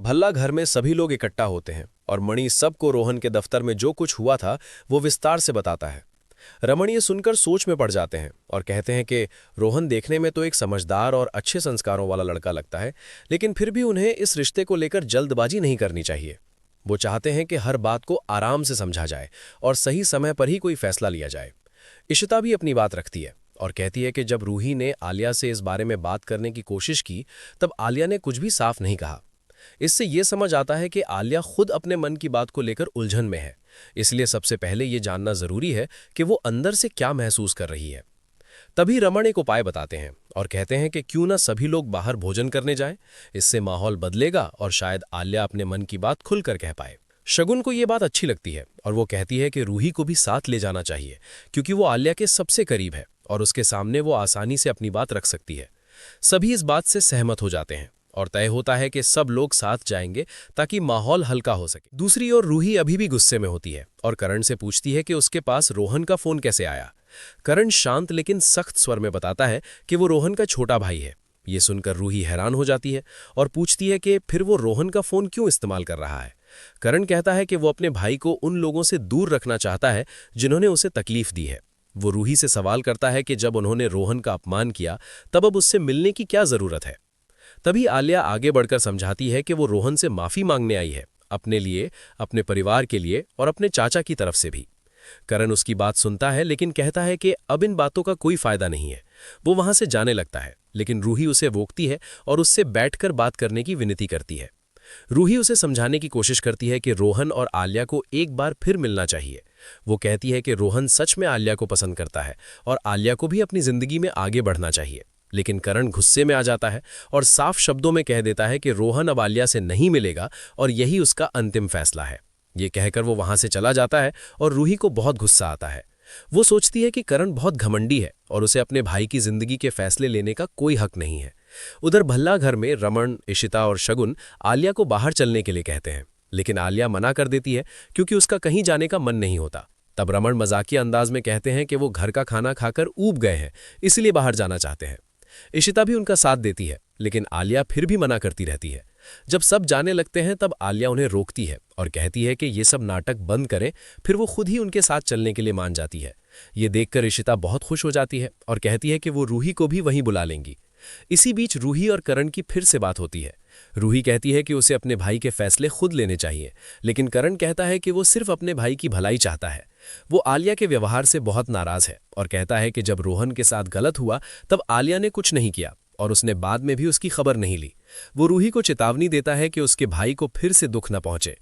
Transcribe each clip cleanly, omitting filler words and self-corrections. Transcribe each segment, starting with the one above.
भल्ला घर में सभी लोग इकट्ठा होते हैं और मणि सबको रोहन के दफ्तर में जो कुछ हुआ था वो विस्तार से बताता है। रमण ये सुनकर सोच में पड़ जाते हैं और कहते हैं कि रोहन देखने में तो एक समझदार और अच्छे संस्कारों वाला लड़का लगता है, लेकिन फिर भी उन्हें इस रिश्ते को लेकर जल्दबाजी नहीं करनी चाहिए। वो चाहते हैं कि हर बात को आराम से समझा जाए और सही समय पर ही कोई फैसला लिया जाए। इशिता भी अपनी बात रखती है और कहती है कि जब रूही ने आलिया से इस बारे में बात करने की कोशिश की तब आलिया ने कुछ भी साफ नहीं कहा। इससे ये समझ आता है कि आलिया खुद अपने मन की बात को लेकर उलझन में है, इसलिए सबसे पहले ये जानना जरूरी है कि वो अंदर से क्या महसूस कर रही है। तभी रमण एक उपाय बताते हैं और कहते हैं कि क्यों ना सभी लोग बाहर भोजन करने जाएं, इससे माहौल बदलेगा और शायद आलिया अपने मन की बात खुलकर कह पाए। शगुन को ये बात अच्छी लगती है और वो कहती है कि रूही को भी साथ ले जाना चाहिए, क्योंकि वो आलिया के सबसे करीब है और उसके सामने वो आसानी से अपनी बात रख सकती है। सभी इस बात से सहमत हो जाते हैं और तय होता है कि सब लोग साथ जाएंगे ताकि माहौल हल्का हो सके। दूसरी ओर रूही अभी भी गुस्से में होती है और करण से पूछती है कि उसके पास रोहन का फोन कैसे आया। करण शांत लेकिन सख्त स्वर में बताता है कि वो रोहन का छोटा भाई है। ये सुनकर रूही हैरान हो जाती है और पूछती है कि फिर वो रोहन का फोन क्यों इस्तेमाल कर रहा है। करण कहता है कि वो अपने भाई को उन लोगों से दूर रखना चाहता है जिन्होंने उसे तकलीफ दी है। वो रूही से सवाल करता है कि जब उन्होंने रोहन का अपमान किया तब अब उससे मिलने की क्या जरूरत है। तभी आलिया आगे बढ़कर समझाती है कि वो रोहन से माफी मांगने आई है, अपने लिए, अपने परिवार के लिए और अपने चाचा की तरफ से भी। करण उसकी बात सुनता है लेकिन कहता है कि अब इन बातों का कोई फायदा नहीं है। वो वहां से जाने लगता है, लेकिन रूही उसे रोकती है और उससे बैठकर बात करने की विनती करती है। रूही उसे समझाने की कोशिश करती है कि रोहन और आलिया को एक बार फिर मिलना चाहिए। वो कहती है कि रोहन सच में आलिया को पसंद करता है और आलिया को भी अपनी जिंदगी में आगे बढ़ना चाहिए। लेकिन करण गुस्से में आ जाता है और साफ शब्दों में कह देता है कि रोहन अब आलिया से नहीं मिलेगा और यही उसका अंतिम फैसला है। ये कहकर वो वहां से चला जाता है और रूही को बहुत गुस्सा आता है। वो सोचती है कि करण बहुत घमंडी है और उसे अपने भाई की जिंदगी के फैसले लेने का कोई हक नहीं है। उधर भल्ला घर में रमण, इशिता और शगुन आलिया को बाहर चलने के लिए कहते हैं, लेकिन आलिया मना कर देती है क्योंकि उसका कहीं जाने का मन नहीं होता। तब रमण मजाकिया अंदाज में कहते हैं कि वो घर का खाना खाकर ऊब गए हैं, इसलिए बाहर जाना चाहते हैं। इशिता भी उनका साथ देती है, लेकिन आलिया फिर भी मना करती रहती है। जब सब जाने लगते हैं तब आलिया उन्हें रोकती है और कहती है कि ये सब नाटक बंद करें, फिर वो खुद ही उनके साथ चलने के लिए मान जाती है। ये देखकर इशिता बहुत खुश हो जाती है और कहती है कि वो रूही को भी वहीं बुला लेंगी। इसी बीच रूही और करण की फिर से बात होती है। रूही कहती है कि उसे अपने भाई के फैसले खुद लेने चाहिए, लेकिन करण कहता है कि वो सिर्फ अपने भाई की भलाई चाहता है। वो आलिया के व्यवहार से बहुत नाराज है और कहता है कि जब रोहन के साथ गलत हुआ तब आलिया ने कुछ नहीं किया और उसने बाद में भी उसकी खबर नहीं ली। वो रूही को चेतावनी देता है कि उसके भाई को फिर से दुख न पहुंचे।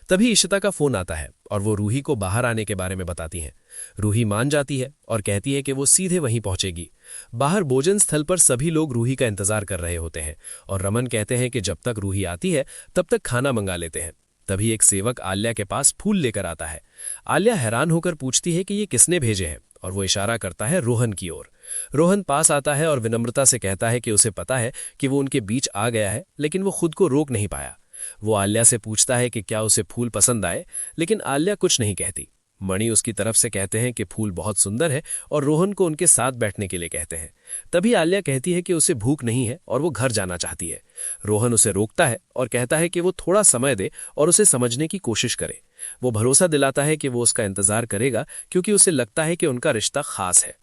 तभी इशिता का फोन आता है और वो रूही को बाहर आने के बारे में बताती हैं। रूही मान जाती है और कहती है कि वो सीधे वहीं पहुंचेगी। बाहर भोजन स्थल पर सभी लोग रूही का इंतजार कर रहे होते हैं और रमन कहते हैं कि जब तक रूही आती है तब तक खाना मंगा लेते हैं। तभी एक सेवक आलिया के पास फूल लेकर आता है। आलिया हैरान होकर पूछती है कि ये किसने भेजे हैं और वो इशारा करता है रोहन की ओर। रोहन पास आता है और विनम्रता से कहता है कि उसे पता है कि वो उनके बीच आ गया है, लेकिन वो खुद को रोक नहीं पाया। वो आलिया से पूछता है कि क्या उसे फूल पसंद आए, लेकिन आलिया कुछ नहीं कहती। मणि उसकी तरफ से कहते हैं कि फूल बहुत सुंदर है और रोहन को उनके साथ बैठने के लिए कहते हैं। तभी आलिया कहती है कि उसे भूख नहीं है और वो घर जाना चाहती है। रोहन उसे रोकता है और कहता है कि वो थोड़ा समय दे और उसे समझने की कोशिश करे। वो भरोसा दिलाता है कि वो उसका इंतजार करेगा क्योंकि उसे लगता है कि उनका रिश्ता खास है।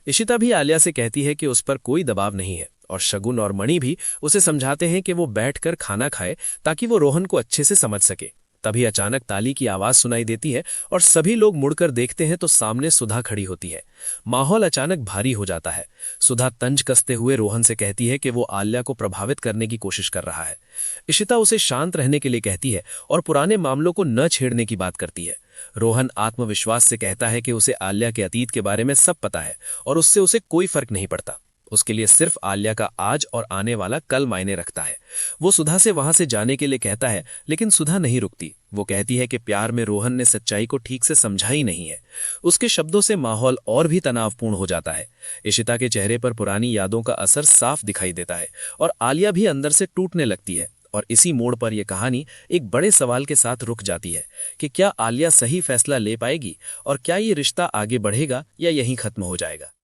इशिता भी आलिया से कहती है कि उस पर कोई दबाव नहीं है और शगुन और मणि भी उसे समझाते हैं कि वो बैठकर खाना खाए ताकि वो रोहन को अच्छे से समझ सके। तभी अचानक ताली की आवाज सुनाई देती है और सभी लोग मुड़कर देखते हैं तो सामने सुधा खड़ी होती है। माहौल अचानक भारी हो जाता है। सुधा तंज कसते हुए रोहन से कहती है कि वो आलिया को प्रभावित करने की कोशिश कर रहा है। इशिता उसे शांत रहने के लिए कहती है और पुराने मामलों को न छेड़ने की बात करती है। रोहन आत्मविश्वास से कहता है कि उसे आलिया के अतीत के बारे में सब पता है और उससे उसे कोई फर्क नहीं पड़ता। उसके लिए सिर्फ आलिया का आज और आने वाला कल मायने रखता है। वो सुधा से वहां से जाने के लिए कहता है, लेकिन सुधा नहीं रुकती। वो कहती है कि प्यार में रोहन ने सच्चाई को ठीक से समझा ही नहीं है। उसके शब्दों से माहौल और भी तनावपूर्ण हो जाता है। इशिता के चेहरे पर पुरानी यादों का असर साफ दिखाई देता है और आलिया भी अंदर से टूटने लगती है। और इसी मोड़ पर यह कहानी एक बड़े सवाल के साथ रुक जाती है कि क्या आलिया सही फैसला ले पाएगी और क्या ये रिश्ता आगे बढ़ेगा या यहीं खत्म हो जाएगा।